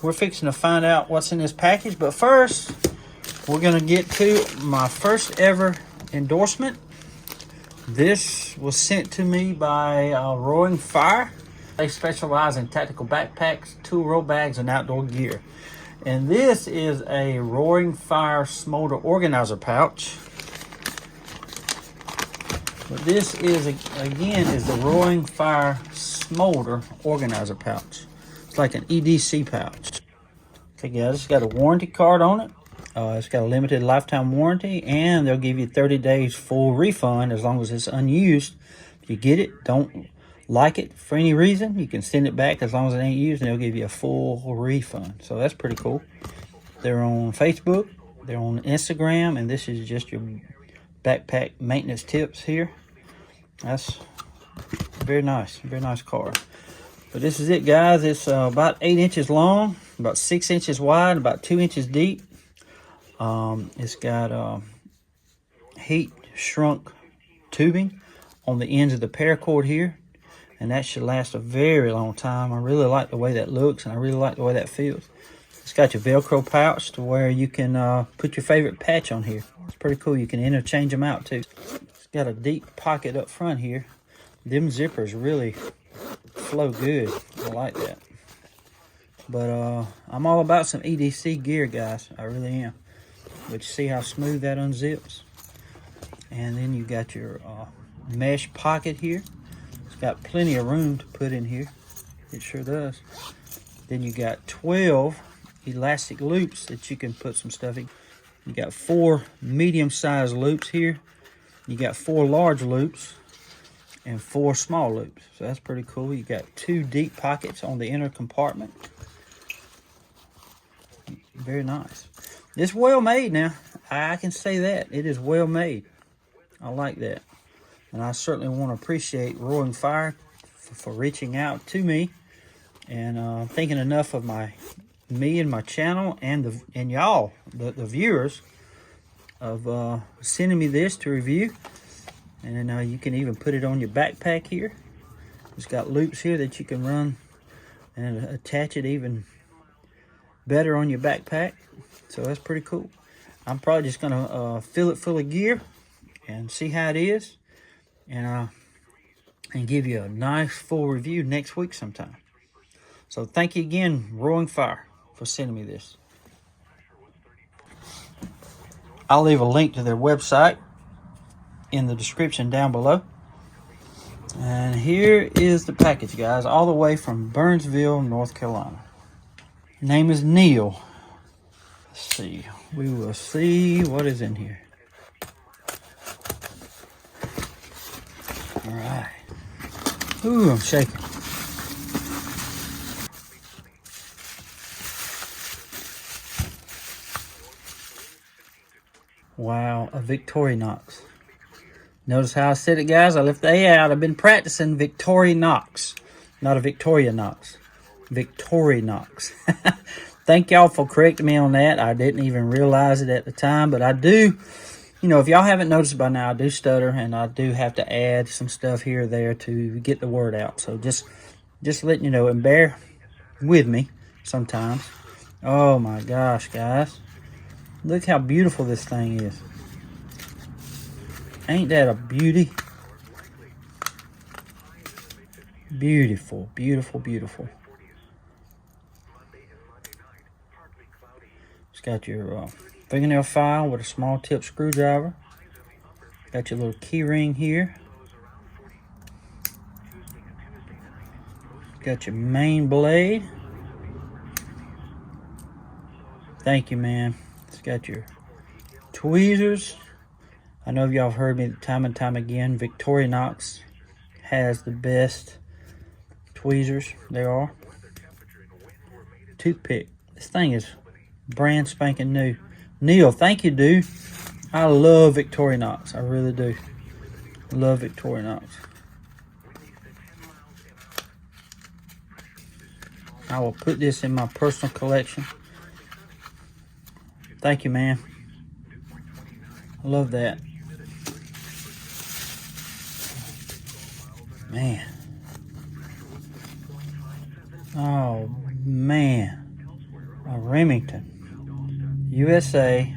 we're fixing to find out what's in this package. But first, we're going to get to my first ever endorsement. This was sent to me by Roaring Fire. They specialize in tactical backpacks, tool roll bags, and outdoor gear. And this is a Roaring Fire Smolder Organizer Pouch. But this is, again, is the Roaring Fire Smolder Organizer Pouch. It's like an EDC pouch. Okay, guys, it's got a warranty card on it. It's got a limited lifetime warranty, and they'll give you 30 days full refund as long as it's unused. If you get it, don't like it for any reason, you can send it back as long as it ain't used, and they'll give you a full refund. So that's pretty cool. They're on Facebook, they're on Instagram, and this is just your backpack maintenance tips here. That's very nice card. But this is it, guys. It's about 8 inches long, about 6 inches wide, about 2 inches deep. It's got heat shrunk tubing on the ends of the paracord here, and that should last a very long time. I really like the way that looks, and I really like the way that feels. It's got your Velcro pouch to where you can put your favorite patch on here. It's pretty cool. You can interchange them out too. It's got a deep pocket up front here. Them zippers really flow good. I like that. But I'm all about some EDC gear, guys. I really am. But you see how smooth that unzips? And then you got your mesh pocket here. It's got plenty of room to put in here. It sure does. Then you got 12 elastic loops that you can put some stuff in. You got 4 medium-sized loops here. You got 4 large loops and 4 small loops. So that's pretty cool. You got 2 deep pockets on the inner compartment. Very nice. It's well made now. I can say that. It is well made. I like that. And I certainly want to appreciate Roaring Fire for reaching out to me and thinking enough of me and my channel and y'all, the viewers, of sending me this to review. And then you can even put it on your backpack here. It's got loops here that you can run and attach it even better on your backpack. So that's pretty cool. I'm probably just gonna fill it full of gear and see how it is, and give you a nice full review next week sometime. So thank you again, Roaring Fire, for sending me this. I'll leave a link to their website in the description down below. And here is the package, guys, all the way from Burnsville, North Carolina. Name is Neil. Let's see. We will see what is in here. All right. Ooh, I'm shaking. Wow, a Victorinox. Notice how I said it, guys? I left the A out. I've been practicing Victorinox, not a Victorinox. Victorinox. Thank y'all for correcting me on that. I didn't even realize it at the time, but I do, you know, if y'all haven't noticed by now, I do stutter, and I do have to add some stuff here or there to get the word out. So just letting you know, and bear with me sometimes. Oh my gosh, guys. Look how beautiful this thing is. Ain't that a beauty? Beautiful, beautiful, beautiful. It's got your fingernail file with a small tip screwdriver. Got your little key ring here. Got your main blade. Thank you, man. It's got your tweezers. I know y'all have heard me time and time again. Victorinox has the best tweezers there are. Toothpick. This thing is brand spanking new. Neil, thank you, dude. I love Victorinox. I really do. Love Victorinox. I will put this in my personal collection. Thank you, man. I love that. Man. Oh, man. Remington, USA.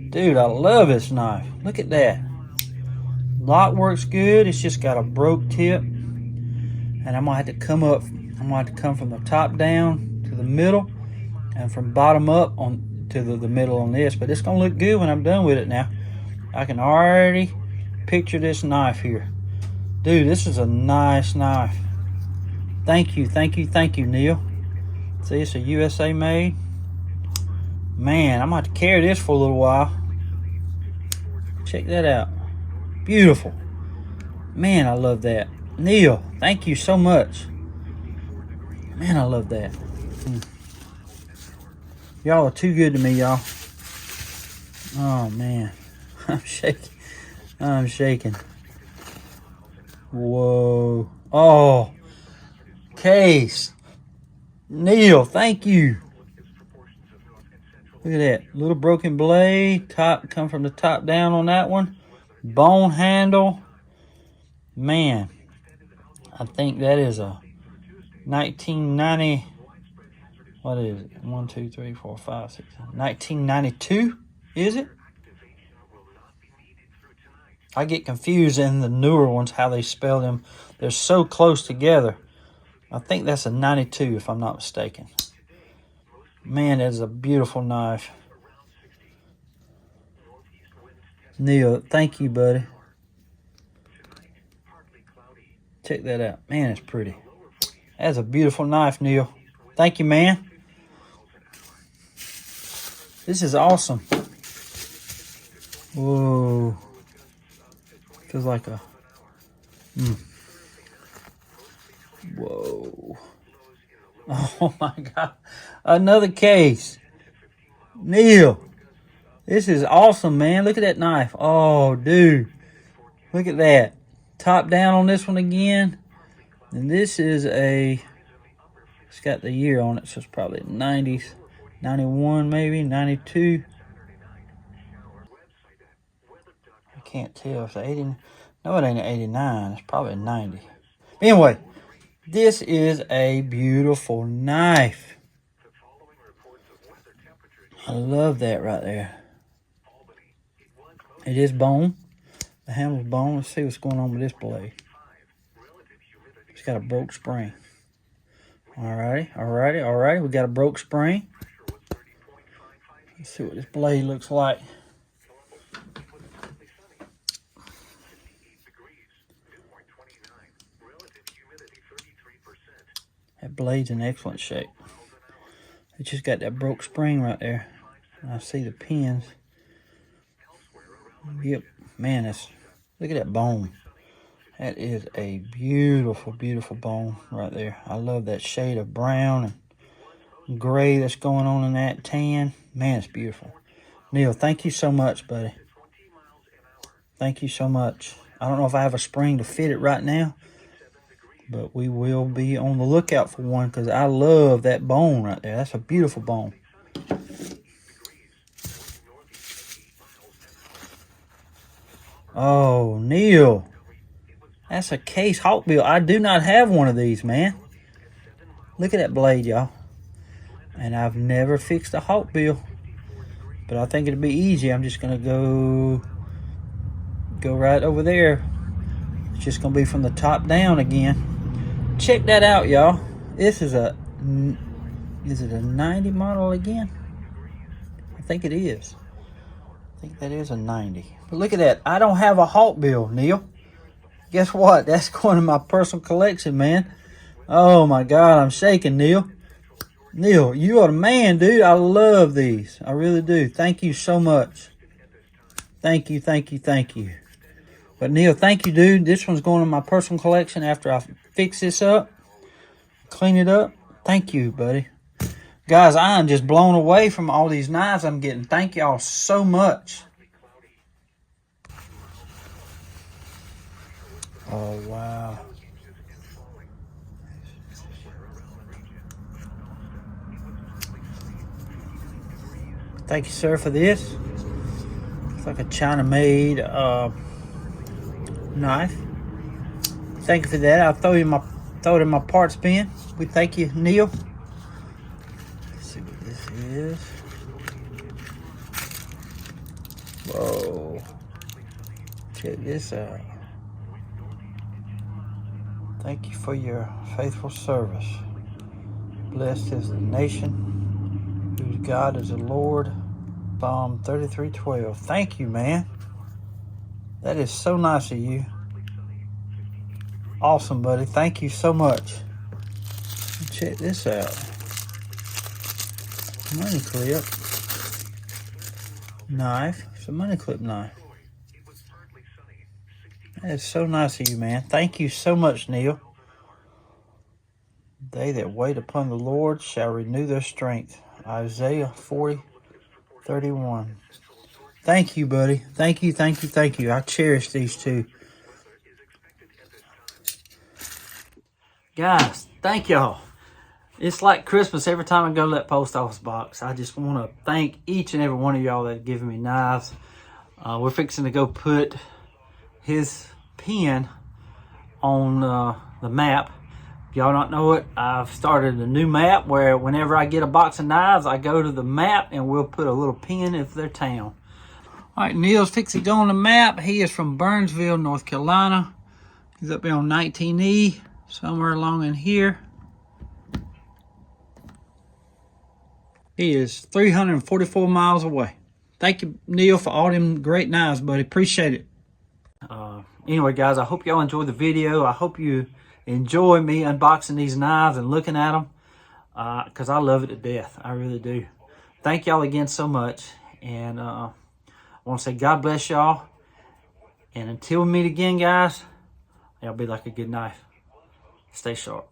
Dude, I love this knife. Look at that. Lock works good. It's just got a broke tip. And I'm gonna have to come up. I'm gonna have to come from the top down to the middle, and from bottom up on to the middle on this. But it's gonna look good when I'm done with it now. I can already picture this knife here. Dude, this is a nice knife. Thank you, thank you, thank you, Neil. See, it's a USA made. Man, I'm gonna have to carry this for a little while. Check that out. Beautiful. Man, I love that. Neil, thank you so much. Man, I love that. Y'all are too good to me, y'all. Oh, man. I'm shaking. I'm shaking. Whoa. Oh. Case. Neil, thank you. Look at that. Little broken blade. Top, come from the top down on that one. Bone handle. Man. I think that is a 1990. What is it? 1, 2, 3, 4, 5, 6. 1992, is it? I get confused in the newer ones how they spell them. They're so close together. I think that's a 92 if I'm not mistaken. Man, that is a beautiful knife. Neil, thank you, buddy. Check that out. Man, it's pretty. That's a beautiful knife, Neil. Thank you, man. This is awesome. Whoa. Feels like a... Whoa. Oh, my God. Another case. Neil. This is awesome, man. Look at that knife. Oh, dude. Look at that. Top down on this one again. And this is a... It's got the year on it, so it's probably 90s. 91 maybe, 92. I can't tell if it's 80. No, it ain't an 89. It's probably a 90. Anyway, this is a beautiful knife. I love that right there. It is bone. The handle's bone. Let's see what's going on with this blade. It's got a broke spring. Alrighty, alrighty, alrighty. We got a broke spring. Let's see what this blade looks like. That blade's in excellent shape. It just got that broke spring right there. And I see the pins. Yep, man, that's, look at that bone. That is a beautiful, beautiful bone right there. I love that shade of brown and gray that's going on in that tan. Man, it's beautiful. Neil, thank you so much, buddy. Thank you so much. I don't know if I have a spring to fit it right now, but we will be on the lookout for one because I love that bone right there. That's a beautiful bone. Oh, Neil. That's a case hawkbill. I do not have one of these, man. Look at that blade, y'all. And I've never fixed a hawkbill. But I think it'll be easy. I'm just going to go right over there. It's just going to be from the top down again. Check that out, y'all. This is a... Is it a 90 model again? I think it is. I think that is a 90. But look at that. I don't have a hawkbill, Neil. Guess what? That's going in my personal collection, man. Oh, my God. I'm shaking, Neil. Neil, you are the man, dude. I love these. I really do. Thank you so much. Thank you, thank you, thank you. But, Neil, thank you, dude. This one's going in my personal collection after I fix this up, clean it up. Thank you, buddy. Guys, I am just blown away from all these knives I'm getting. Thank y'all so much. Oh, wow. Thank you, sir, for this. It's like a China-made knife. Thank you for that. I'll throw it in my parts bin. We thank you, Neil. Let's see what this is. Whoa. Check this out. Thank you for your faithful service. Blessed is the nation whose God is the Lord. Psalm 33:12. Thank you, man. That is so nice of you. Awesome, buddy. Thank you so much. Check this out. Money clip. Knife. It's a money clip knife. That is so nice of you, man. Thank you so much, Neil. They that wait upon the Lord shall renew their strength. Isaiah 40:31. Thank you, buddy. Thank you, thank you, thank you. I cherish these two. Guys, thank y'all. It's like Christmas every time I go to that post office box. I just want to thank each and every one of y'all that have given me knives. We're fixing to go put his pen on the map. If y'all don't know it, I've started a new map where whenever I get a box of knives, I go to the map and we'll put a little pin of their town. All right, Neil's fixing to go on the map. He is from Burnsville, North Carolina. He's up there on 19E, somewhere along in here. He is 344 miles away. Thank you, Neil, for all them great knives, buddy. Appreciate it. Anyway, guys, I hope y'all enjoyed the video. I hope you enjoy me unboxing these knives and looking at them, because I love it to death. I really do. Thank y'all again so much. And I want to say God bless y'all. And until we meet again, guys, y'all be like a good knife. Stay sharp.